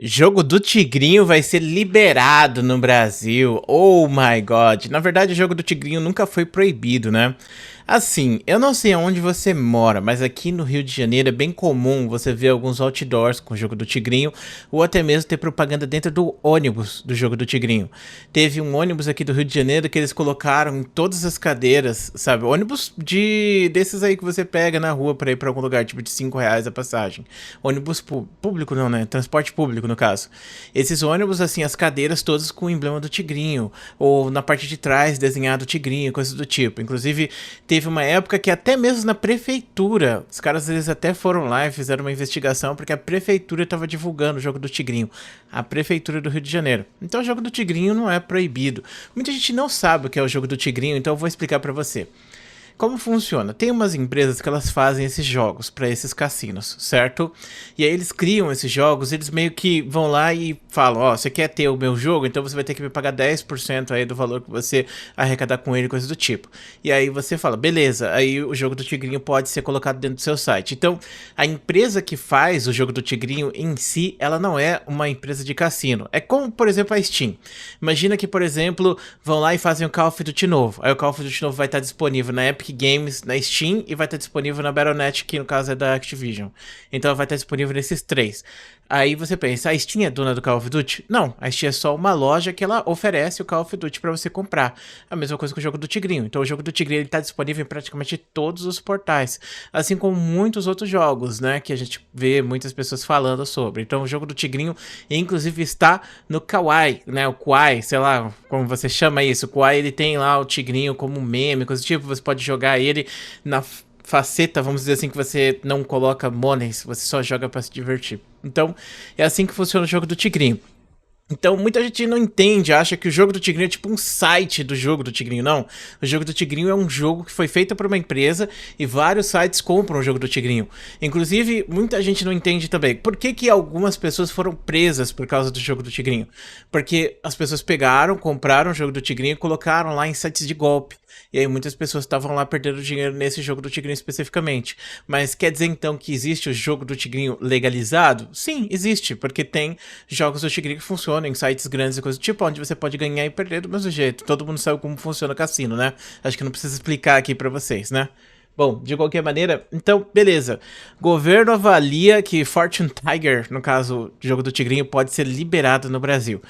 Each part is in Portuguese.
Jogo do Tigrinho vai ser liberado no Brasil. Oh my God. Na verdade, o jogo do Tigrinho nunca foi proibido, né? Assim, eu não sei aonde você mora, mas aqui no Rio de Janeiro é bem comum você ver alguns outdoors com o jogo do Tigrinho, ou até mesmo ter propaganda dentro do ônibus do jogo do Tigrinho. Teve um ônibus aqui do Rio de Janeiro que eles colocaram em todas as cadeiras, sabe? Ônibus desses aí que você pega na rua pra ir pra algum lugar, tipo de R$ 5 a passagem. Ônibus público não, né? Transporte público, no caso. Esses ônibus, assim, as cadeiras todas com o emblema do tigrinho, ou na parte de trás desenhado o tigrinho, coisas do tipo. Inclusive, teve uma época que até mesmo na prefeitura, os caras eles até foram lá e fizeram uma investigação porque a prefeitura estava divulgando o jogo do tigrinho. A prefeitura do Rio de Janeiro. Então o jogo do tigrinho não é proibido. Muita gente não sabe o que é o jogo do tigrinho, então eu vou explicar para você. Como funciona? Tem umas empresas que elas fazem esses jogos para esses cassinos, certo? E aí eles criam esses jogos, eles meio que vão lá e falam, ó, você quer ter o meu jogo? Então você vai ter que me pagar 10% aí do valor que você arrecadar com ele, coisa do tipo. E aí você fala, beleza, aí o jogo do Tigrinho pode ser colocado dentro do seu site. Então, a empresa que faz o jogo do Tigrinho em si, ela não é uma empresa de cassino. É como, por exemplo, a Steam. Imagina que, por exemplo, vão lá e fazem o Call of Duty novo. Aí o Call of Duty novo vai estar disponível na Epic Games, na Steam e vai estar disponível na Battle.net, que no caso é da Activision. Então vai estar disponível nesses três. Aí você pensa, a Steam é dona do Call of Duty? Não, a Steam é só uma loja que ela oferece o Call of Duty para você comprar. A mesma coisa com o jogo do Tigrinho. Então o jogo do Tigrinho está disponível em praticamente todos os portais, assim como muitos outros jogos, né, que a gente vê muitas pessoas falando sobre. Então o jogo do Tigrinho, inclusive, está no Kawaii, né, o Kawaii, sei lá como você chama isso. O Kawaii, ele tem lá o Tigrinho como meme, coisa do tipo, você pode jogar ele na faceta, vamos dizer assim, que você não coloca monies, você só joga pra se divertir. Então, é assim que funciona o jogo do Tigrinho. Então, muita gente não entende, acha que o jogo do Tigrinho é tipo um site do jogo do Tigrinho. Não, o jogo do Tigrinho é um jogo que foi feito por uma empresa e vários sites compram o jogo do Tigrinho. Inclusive, muita gente não entende também. Por que que algumas pessoas foram presas por causa do jogo do Tigrinho? Porque as pessoas pegaram, compraram o jogo do Tigrinho e colocaram lá em sites de golpe. E aí muitas pessoas estavam lá perdendo dinheiro nesse jogo do Tigrinho especificamente. Mas quer dizer então que existe o jogo do Tigrinho legalizado? Sim, existe, porque tem jogos do Tigrinho que funcionam em sites grandes e coisas do tipo, onde você pode ganhar e perder do mesmo jeito. Todo mundo sabe como funciona o cassino, né? Acho que não precisa explicar aqui pra vocês, né? Bom, de qualquer maneira, então, beleza. Governo avalia que Fortune Tiger, no caso, o jogo do Tigrinho, pode ser liberado no Brasil.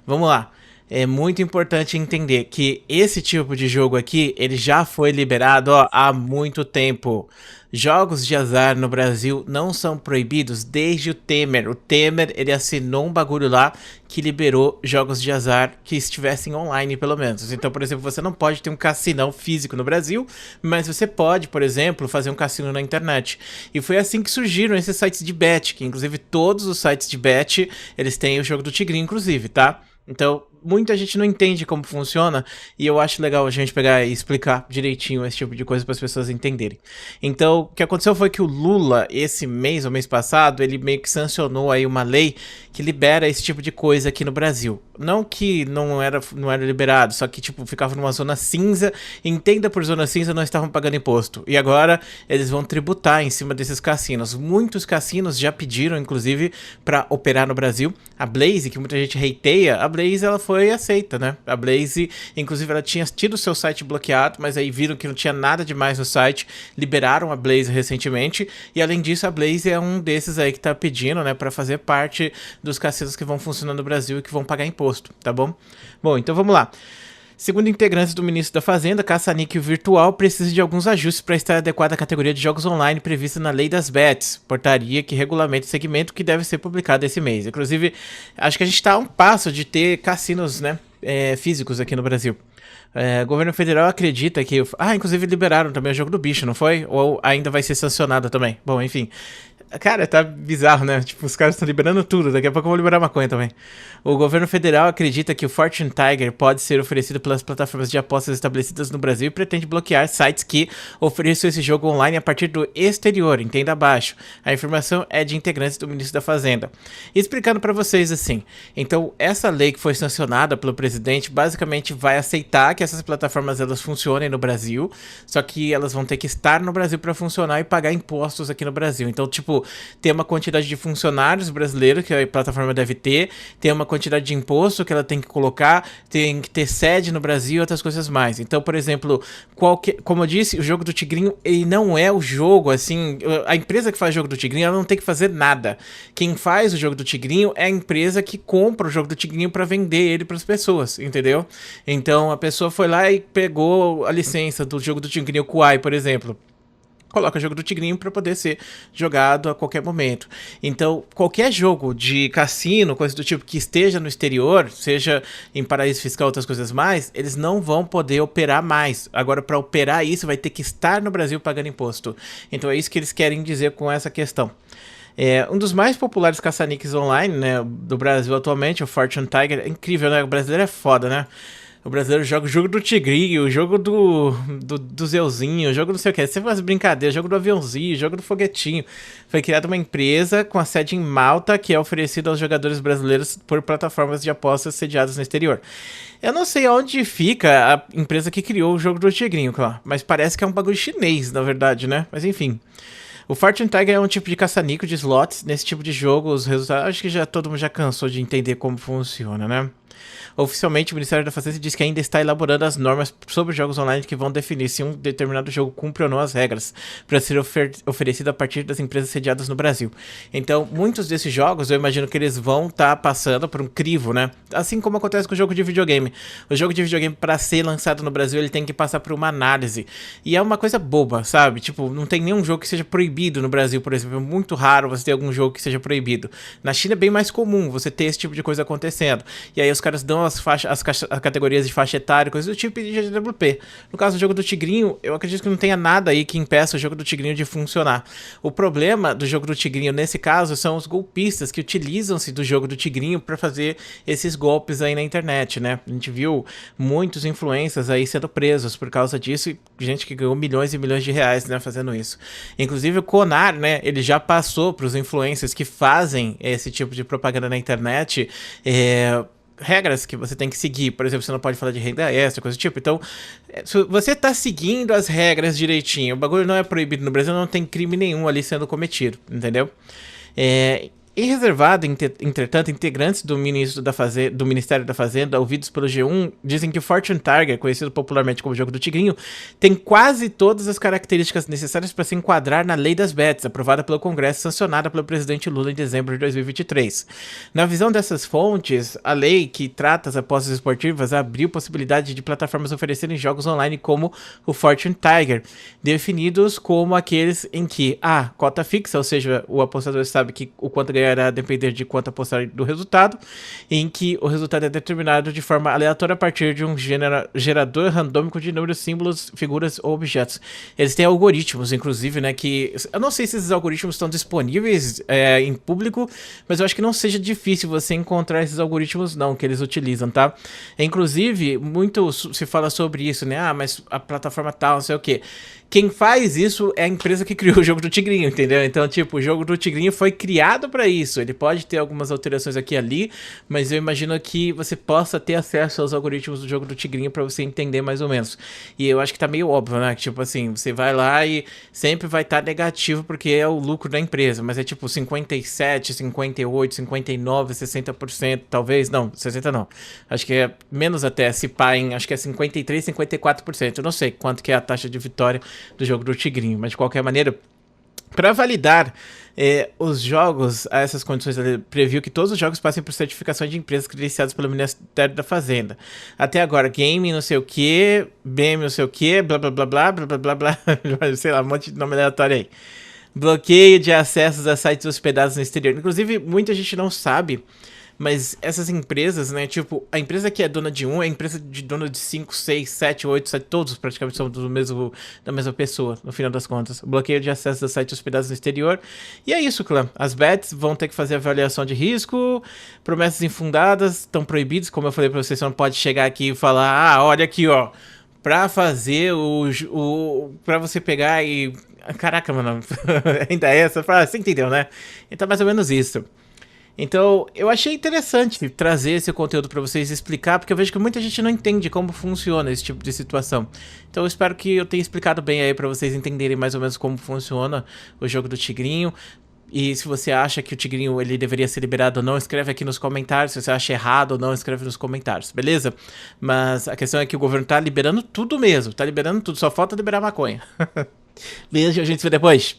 Vamos lá. É muito importante entender que esse tipo de jogo aqui, ele já foi liberado, ó, há muito tempo. Jogos de azar no Brasil não são proibidos desde o Temer. O Temer, ele assinou um bagulho lá que liberou jogos de azar que estivessem online, pelo menos. Então, por exemplo, você não pode ter um cassinão físico no Brasil, mas você pode, por exemplo, fazer um cassino na internet. E foi assim que surgiram esses sites de bet, que inclusive todos os sites de bet, eles têm o jogo do Tigrinho, inclusive, tá? Então, muita gente não entende como funciona e eu acho legal a gente pegar e explicar direitinho esse tipo de coisa para as pessoas entenderem. Então, o que aconteceu foi que o Lula, esse mês ou mês passado, ele meio que sancionou aí uma lei que libera esse tipo de coisa aqui no Brasil. Não que não era liberado, só que tipo ficava numa zona cinza. Entenda por zona cinza, não estavam pagando imposto. E agora eles vão tributar em cima desses cassinos. Muitos cassinos já pediram, inclusive, para operar no Brasil. A Blaze, que muita gente hateia, a Blaze ela foi aceita, né? A Blaze, inclusive, ela tinha tido seu site bloqueado, mas aí viram que não tinha nada demais no site, liberaram a Blaze recentemente. E além disso, a Blaze é um desses aí que tá pedindo, né, para fazer parte dos cassinos que vão funcionar no Brasil e que vão pagar imposto, tá bom? Bom, então vamos lá. Segundo integrantes do Ministro da Fazenda, caça-níquel virtual precisa de alguns ajustes para estar adequada à categoria de jogos online prevista na Lei das Bets, portaria que regulamenta o segmento que deve ser publicada esse mês. Inclusive, acho que a gente está a um passo de ter cassinos, né, físicos aqui no Brasil. O governo federal acredita que... inclusive liberaram também o jogo do bicho, não foi? Ou ainda vai ser sancionado também? Bom, enfim... Cara, tá bizarro, né? Tipo, os caras estão liberando tudo. Daqui a pouco eu vou liberar maconha também. O governo federal acredita que o Fortune Tiger pode ser oferecido pelas plataformas de apostas estabelecidas no Brasil e pretende bloquear sites que ofereçam esse jogo online a partir do exterior. Entenda abaixo. A informação é de integrantes do Ministro da Fazenda. Explicando pra vocês assim. Então, essa lei que foi sancionada pelo presidente basicamente vai aceitar que que essas plataformas elas funcionem no Brasil, só que elas vão ter que estar no Brasil para funcionar e pagar impostos aqui no Brasil. Então, tipo, tem uma quantidade de funcionários brasileiros que a plataforma deve ter, tem uma quantidade de imposto que ela tem que colocar, tem que ter sede no Brasil e outras coisas mais. Então, por exemplo, como eu disse, o jogo do Tigrinho, ele não é o jogo, assim, a empresa que faz o jogo do Tigrinho, ela não tem que fazer nada. Quem faz o jogo do Tigrinho é a empresa que compra o jogo do Tigrinho para vender ele para as pessoas, entendeu? Então, a pessoa foi lá e pegou a licença do jogo do Tigrinho Kuai, por exemplo. Coloca o jogo do Tigrinho para poder ser jogado a qualquer momento. Então, qualquer jogo de cassino, coisa do tipo, que esteja no exterior, seja em paraíso fiscal, outras coisas mais, eles não vão poder operar mais. Agora, para operar isso, vai ter que estar no Brasil pagando imposto. Então, é isso que eles querem dizer com essa questão. Um dos mais populares caça-níqueis online, né, do Brasil atualmente, o Fortune Tiger, é incrível, né? O brasileiro é foda, né? O brasileiro joga o jogo do tigrinho, o jogo do Zeuzinho, o jogo não sei o que. Você faz brincadeira, o jogo do aviãozinho, o jogo do foguetinho. Foi criada uma empresa com a sede em Malta que é oferecida aos jogadores brasileiros por plataformas de apostas sediadas no exterior. Eu não sei onde fica a empresa que criou o jogo do tigrinho, claro, mas parece que é um bagulho chinês, na verdade, né? Mas enfim. O Fortune Tiger é um tipo de caça-níquel de slots. Nesse tipo de jogo, os resultados... Acho que todo mundo já cansou de entender como funciona, né? Oficialmente, o Ministério da Fazenda diz que ainda está elaborando as normas sobre jogos online que vão definir se um determinado jogo cumpre ou não as regras para ser oferecido a partir das empresas sediadas no Brasil. Então, muitos desses jogos, eu imagino que eles vão estar passando por um crivo, né? Assim como acontece com o jogo de videogame. O jogo de videogame, para ser lançado no Brasil, ele tem que passar por uma análise. E é uma coisa boba, sabe? Tipo, não tem nenhum jogo que seja proibido no Brasil, por exemplo. É muito raro você ter algum jogo que seja proibido. Na China é bem mais comum você ter esse tipo de coisa acontecendo. E aí os caras dão as categorias de faixa etária, coisas do tipo, e de GWP. No caso do jogo do Tigrinho, eu acredito que não tenha nada aí que impeça o jogo do Tigrinho de funcionar. O problema do jogo do Tigrinho, nesse caso, são os golpistas que utilizam-se do jogo do Tigrinho para fazer esses golpes aí na internet, né? A gente viu muitos influencers aí sendo presos por causa disso, e gente que ganhou milhões e milhões de reais, né, fazendo isso. Inclusive o Conar, né, ele já passou para os influencers que fazem esse tipo de propaganda na internet, regras que você tem que seguir. Por exemplo, você não pode falar de renda extra, coisa do tipo. Então, se você tá seguindo as regras direitinho, o bagulho não é proibido no Brasil, não tem crime nenhum ali sendo cometido, entendeu? Em reservado, entretanto, integrantes do Ministério da Fazenda, ouvidos pelo G1, dizem que o Fortune Tiger, conhecido popularmente como Jogo do Tigrinho, tem quase todas as características necessárias para se enquadrar na Lei das Bets, aprovada pelo Congresso e sancionada pelo presidente Lula em dezembro de 2023. Na visão dessas fontes, a lei que trata as apostas esportivas abriu possibilidade de plataformas oferecerem jogos online como o Fortune Tiger, definidos como aqueles em que a cota fixa, ou seja, o apostador sabe que o quanto ganha a depender de quanto apostar do resultado, em que o resultado é determinado de forma aleatória a partir de um gerador randômico de números, símbolos, figuras ou objetos. Eles têm algoritmos, inclusive, né, que... Eu não sei se esses algoritmos estão disponíveis em público, mas eu acho que não seja difícil você encontrar esses algoritmos, não, que eles utilizam, tá? Inclusive, muito se fala sobre isso, né? Ah, mas a plataforma tal, não sei o quê. Quem faz isso é a empresa que criou o jogo do Tigrinho, entendeu? Então, tipo, o jogo do Tigrinho foi criado para isso. Ele pode ter algumas alterações aqui e ali, mas eu imagino que você possa ter acesso aos algoritmos do jogo do Tigrinho para você entender mais ou menos. E eu acho que tá meio óbvio, né? Tipo assim, você vai lá e sempre vai estar negativo porque é o lucro da empresa, mas é tipo 57, 58, 59, 60%, talvez. Não, 60 não. Acho que é menos até, se pá, acho que é 53, 54%. Eu não sei quanto que é a taxa de vitória do jogo do Tigrinho, mas de qualquer maneira, para validar os jogos a essas condições, ele previu que todos os jogos passem por certificações de empresas credenciadas pelo Ministério da Fazenda. Até agora, game não sei o que, BM não sei o que, blá blá blá blá blá blá blá blá, sei lá, um monte de nome aleatório aí. Bloqueio de acessos a sites hospedados no exterior. Inclusive, muita gente não sabe, mas essas empresas, né, tipo, a empresa que é dona de um é a empresa de dona de 5, 6, 7, 8, 7, todos praticamente são da mesma pessoa, no final das contas. Bloqueio de acesso a sites hospedados no exterior. E é isso, clã. As bets vão ter que fazer avaliação de risco, promessas infundadas estão proibidas, como eu falei pra vocês, você não pode chegar aqui e falar, olha aqui, ó, pra fazer pra você pegar Caraca, mano, ainda é essa, você entendeu, né? Então, mais ou menos isso. Então, eu achei interessante trazer esse conteúdo para vocês explicar, porque eu vejo que muita gente não entende como funciona esse tipo de situação. Então, eu espero que eu tenha explicado bem aí para vocês entenderem mais ou menos como funciona o jogo do Tigrinho. E se você acha que o Tigrinho ele deveria ser liberado ou não, escreve aqui nos comentários. Se você acha errado ou não, escreve nos comentários, beleza? Mas a questão é que o governo tá liberando tudo mesmo, tá liberando tudo, só falta liberar maconha. Beijo, a gente se vê depois.